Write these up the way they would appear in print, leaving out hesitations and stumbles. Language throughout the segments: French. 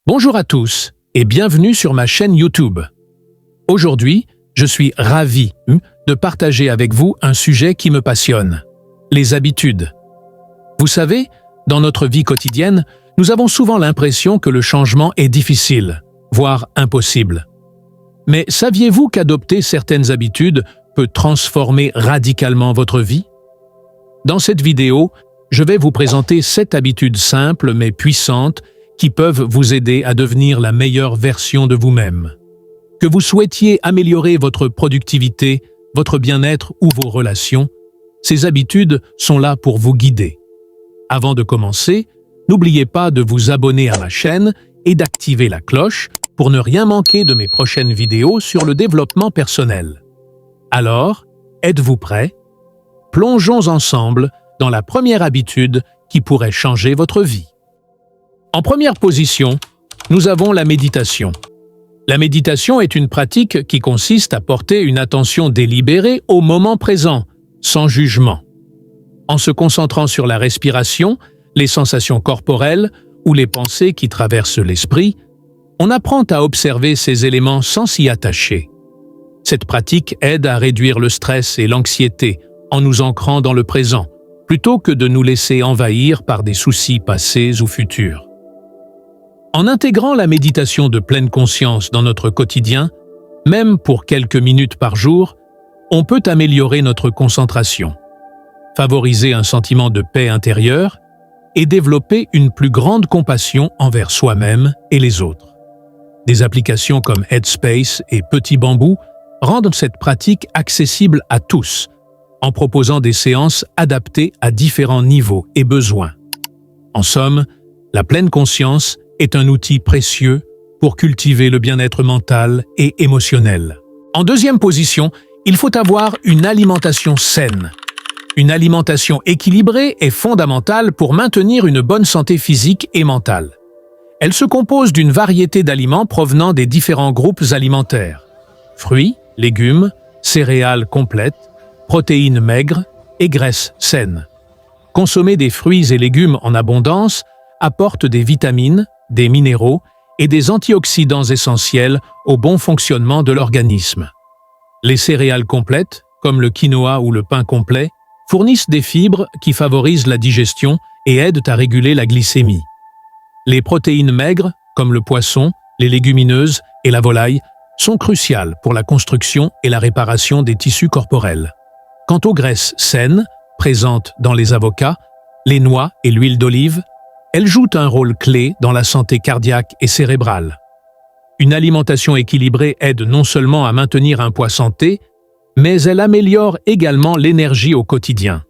Bonjour à tous et bienvenue sur ma chaîne YouTube. Aujourd'hui, je suis ravi de partager avec vous un sujet qui me passionne, les habitudes. Vous savez, dans notre vie quotidienne, nous avons souvent l'impression que le changement est difficile, voire impossible. Mais saviez-vous qu'adopter certaines habitudes peut transformer radicalement votre vie? Dans cette vidéo, je vais vous présenter 7 habitudes simples mais puissantes qui peuvent vous aider à devenir la meilleure version de vous-même. Que vous souhaitiez améliorer votre productivité, votre bien-être ou vos relations, ces habitudes sont là pour vous guider. Avant de commencer, n'oubliez pas de vous abonner à ma chaîne et d'activer la cloche pour ne rien manquer de mes prochaines vidéos sur le développement personnel. Alors, êtes-vous prêts? Plongeons ensemble dans la première habitude qui pourrait changer votre vie. En première position, nous avons la méditation. La méditation est une pratique qui consiste à porter une attention délibérée au moment présent, sans jugement. En se concentrant sur la respiration, les sensations corporelles ou les pensées qui traversent l'esprit, on apprend à observer ces éléments sans s'y attacher. Cette pratique aide à réduire le stress et l'anxiété en nous ancrant dans le présent, plutôt que de nous laisser envahir par des soucis passés ou futurs. En intégrant la méditation de pleine conscience dans notre quotidien, même pour quelques minutes par jour, on peut améliorer notre concentration, favoriser un sentiment de paix intérieure et développer une plus grande compassion envers soi-même et les autres. Des applications comme Headspace et Petit Bambou rendent cette pratique accessible à tous, en proposant des séances adaptées à différents niveaux et besoins. En somme, la pleine conscience est un outil précieux pour cultiver le bien-être mental et émotionnel. En deuxième position, il faut avoir une alimentation saine. Une alimentation équilibrée est fondamentale pour maintenir une bonne santé physique et mentale. Elle se compose d'une variété d'aliments provenant des différents groupes alimentaires: fruits, légumes, céréales complètes, protéines maigres et graisses saines. Consommer des fruits et légumes en abondance apporte des vitamines, des minéraux et des antioxydants essentiels au bon fonctionnement de l'organisme. Les céréales complètes, comme le quinoa ou le pain complet, fournissent des fibres qui favorisent la digestion et aident à réguler la glycémie. Les protéines maigres, comme le poisson, les légumineuses et la volaille, sont cruciales pour la construction et la réparation des tissus corporels. Quant aux graisses saines, présentes dans les avocats, les noix et l'huile d'olive, elles jouent un rôle clé dans la santé cardiaque et cérébrale. Une alimentation équilibrée aide non seulement à maintenir un poids santé, mais elle améliore également l'énergie au quotidien,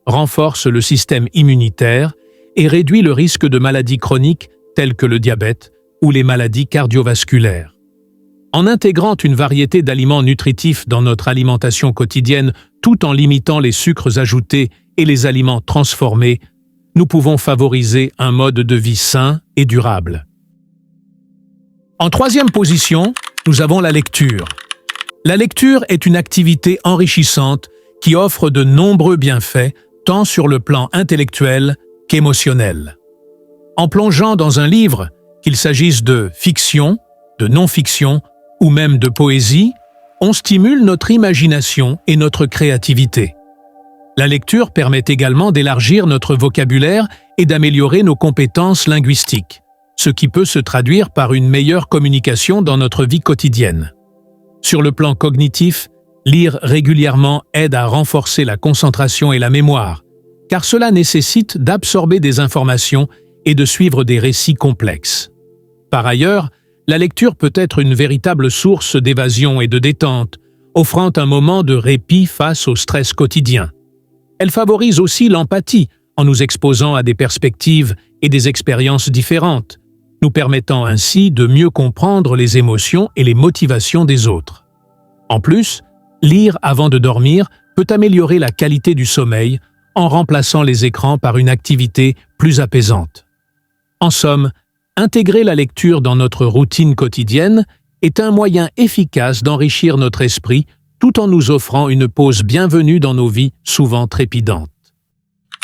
renforce le système immunitaire et réduit le risque de maladies chroniques telles que le diabète ou les maladies cardiovasculaires. En intégrant une variété d'aliments nutritifs dans notre alimentation quotidienne tout en limitant les sucres ajoutés et les aliments transformés, nous pouvons favoriser un mode de vie sain et durable. En troisième position, nous avons la lecture. La lecture est une activité enrichissante qui offre de nombreux bienfaits tant sur le plan intellectuel qu'émotionnel. En plongeant dans un livre, qu'il s'agisse de fiction, de non-fiction ou même de poésie, on stimule notre imagination et notre créativité. La lecture permet également d'élargir notre vocabulaire et d'améliorer nos compétences linguistiques, ce qui peut se traduire par une meilleure communication dans notre vie quotidienne. Sur le plan cognitif, lire régulièrement aide à renforcer la concentration et la mémoire, car cela nécessite d'absorber des informations et de suivre des récits complexes. Par ailleurs, la lecture peut être une véritable source d'évasion et de détente, offrant un moment de répit face au stress quotidien. Elle favorise aussi l'empathie en nous exposant à des perspectives et des expériences différentes, nous permettant ainsi de mieux comprendre les émotions et les motivations des autres. En plus, lire avant de dormir peut améliorer la qualité du sommeil en remplaçant les écrans par une activité plus apaisante. En somme, intégrer la lecture dans notre routine quotidienne est un moyen efficace d'enrichir notre esprit tout en nous offrant une pause bienvenue dans nos vies souvent trépidantes.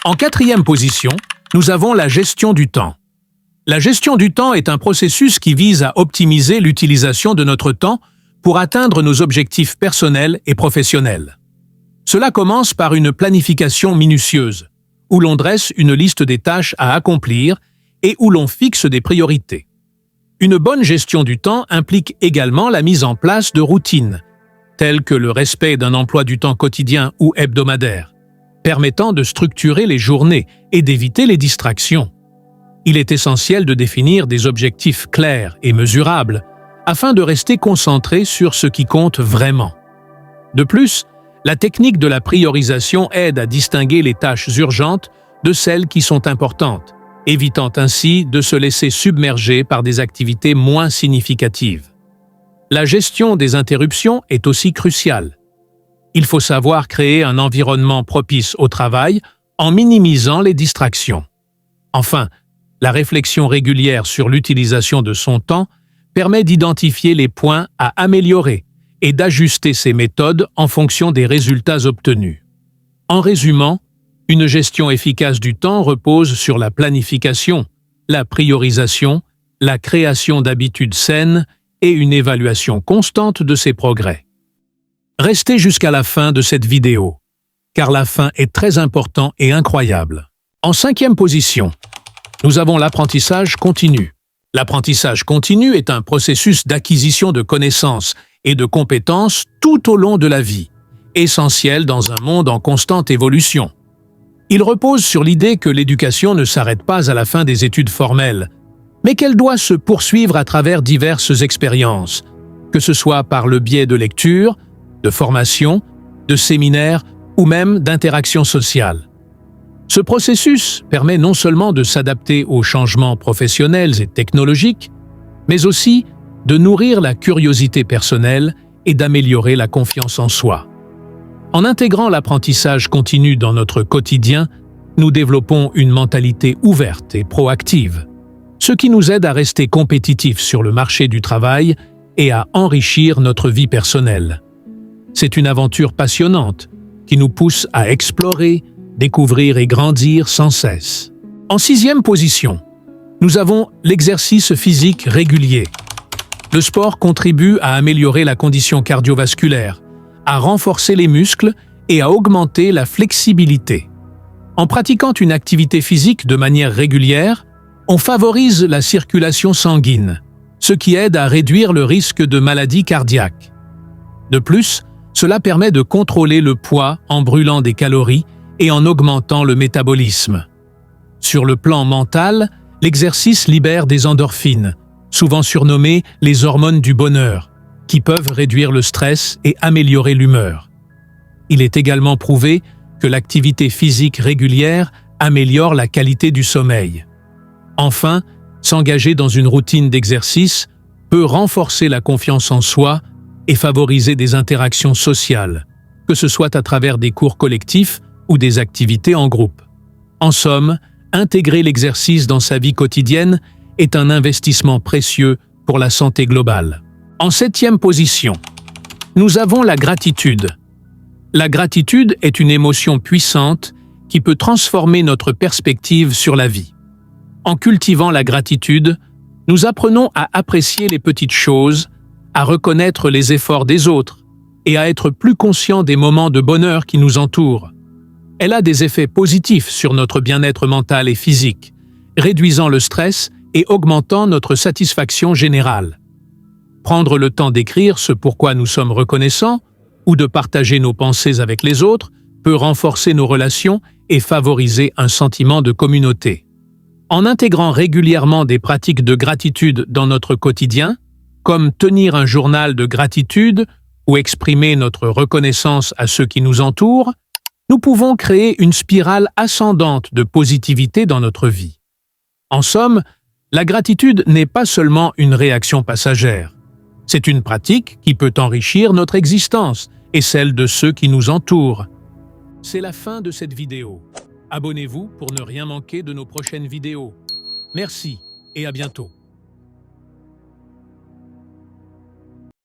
En quatrième position, nous avons la gestion du temps. La gestion du temps est un processus qui vise à optimiser l'utilisation de notre temps pour atteindre nos objectifs personnels et professionnels. Cela commence par une planification minutieuse, où l'on dresse une liste des tâches à accomplir et où l'on fixe des priorités. Une bonne gestion du temps implique également la mise en place de routines, telles que le respect d'un emploi du temps quotidien ou hebdomadaire, permettant de structurer les journées et d'éviter les distractions. Il est essentiel de définir des objectifs clairs et mesurables afin de rester concentré sur ce qui compte vraiment. De plus, la technique de la priorisation aide à distinguer les tâches urgentes de celles qui sont importantes, évitant ainsi de se laisser submerger par des activités moins significatives. La gestion des interruptions est aussi cruciale. Il faut savoir créer un environnement propice au travail en minimisant les distractions. Enfin, la réflexion régulière sur l'utilisation de son temps permet d'identifier les points à améliorer et d'ajuster ses méthodes en fonction des résultats obtenus. En résumant, une gestion efficace du temps repose sur la planification, la priorisation, la création d'habitudes saines et une évaluation constante de ses progrès. Restez jusqu'à la fin de cette vidéo, car la fin est très importante et incroyable. En 5e position, nous avons l'apprentissage continu. L'apprentissage continu est un processus d'acquisition de connaissances et de compétences tout au long de la vie, essentiel dans un monde en constante évolution. Il repose sur l'idée que l'éducation ne s'arrête pas à la fin des études formelles, mais qu'elle doit se poursuivre à travers diverses expériences, que ce soit par le biais de lecture, de formation, de séminaires ou même d'interactions sociales. Ce processus permet non seulement de s'adapter aux changements professionnels et technologiques, mais aussi de nourrir la curiosité personnelle et d'améliorer la confiance en soi. En intégrant l'apprentissage continu dans notre quotidien, nous développons une mentalité ouverte et proactive, ce qui nous aide à rester compétitifs sur le marché du travail et à enrichir notre vie personnelle. C'est une aventure passionnante qui nous pousse à explorer, découvrir et grandir sans cesse. En 6e position, nous avons l'exercice physique régulier. Le sport contribue à améliorer la condition cardiovasculaire, à renforcer les muscles et à augmenter la flexibilité. En pratiquant une activité physique de manière régulière, on favorise la circulation sanguine, ce qui aide à réduire le risque de maladies cardiaques. De plus, cela permet de contrôler le poids en brûlant des calories et en augmentant le métabolisme. Sur le plan mental, l'exercice libère des endorphines, souvent surnommées les hormones du bonheur, qui peuvent réduire le stress et améliorer l'humeur. Il est également prouvé que l'activité physique régulière améliore la qualité du sommeil. Enfin, s'engager dans une routine d'exercice peut renforcer la confiance en soi et favoriser des interactions sociales, que ce soit à travers des cours collectifs ou des activités en groupe. En somme, intégrer l'exercice dans sa vie quotidienne est un investissement précieux pour la santé globale. En 7e position, nous avons la gratitude. La gratitude est une émotion puissante qui peut transformer notre perspective sur la vie. En cultivant la gratitude, nous apprenons à apprécier les petites choses, à reconnaître les efforts des autres et à être plus conscients des moments de bonheur qui nous entourent. Elle a des effets positifs sur notre bien-être mental et physique, réduisant le stress et augmentant notre satisfaction générale. Prendre le temps d'écrire ce pourquoi nous sommes reconnaissants ou de partager nos pensées avec les autres peut renforcer nos relations et favoriser un sentiment de communauté. En intégrant régulièrement des pratiques de gratitude dans notre quotidien, comme tenir un journal de gratitude ou exprimer notre reconnaissance à ceux qui nous entourent, nous pouvons créer une spirale ascendante de positivité dans notre vie. En somme, la gratitude n'est pas seulement une réaction passagère. C'est une pratique qui peut enrichir notre existence et celle de ceux qui nous entourent. C'est la fin de cette vidéo. Abonnez-vous pour ne rien manquer de nos prochaines vidéos. Merci et à bientôt.